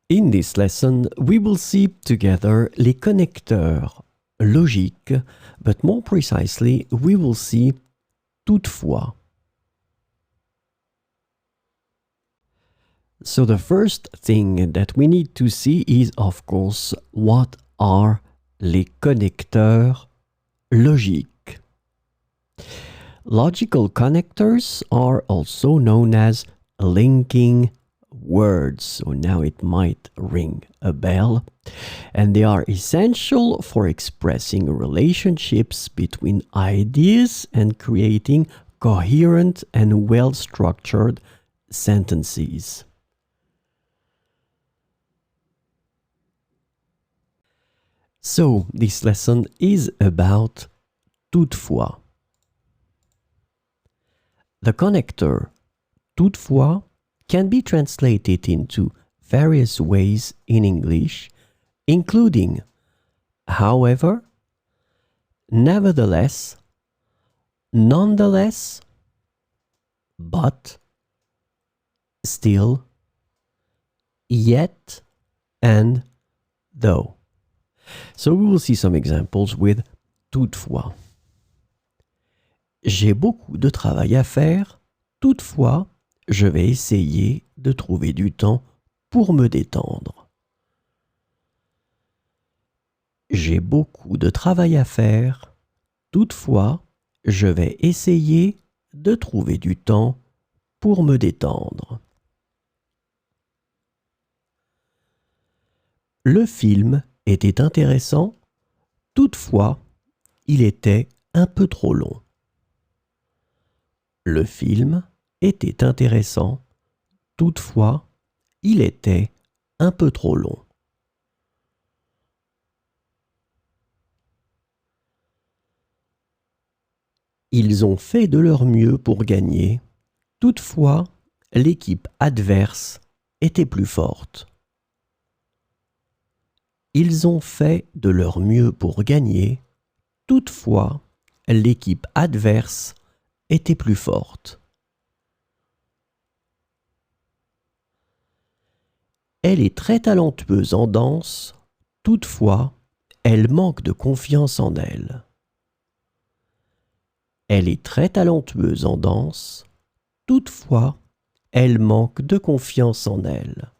In this lesson, we will see together les connecteurs logiques, but more precisely, we will see toutefois. So the first thing that we need to see is, of course, what are les connecteurs logiques. Logical connectors are also known as linking words. So now it might ring a bell. And they are essential for expressing relationships between ideas and creating coherent and well-structured sentences. So this lesson is about toutefois. The connector toutefois can be translated into various ways in English, including however, nevertheless, nonetheless, but, still, yet, and though. So we will see some examples with toutefois. J'ai beaucoup de travail à faire, toutefois, je vais essayer de trouver du temps pour me détendre. J'ai beaucoup de travail à faire, toutefois, je vais essayer de trouver du temps pour me détendre. Le film était intéressant, toutefois, il était un peu trop long. Le film était intéressant, toutefois, il était un peu trop long. Ils ont fait de leur mieux pour gagner, toutefois, l'équipe adverse était plus forte. Ils ont fait de leur mieux pour gagner, toutefois, l'équipe adverse était plus forte. Elle est très talentueuse en danse, toutefois, elle manque de confiance en elle. Elle est très talentueuse en danse, toutefois, elle manque de confiance en elle.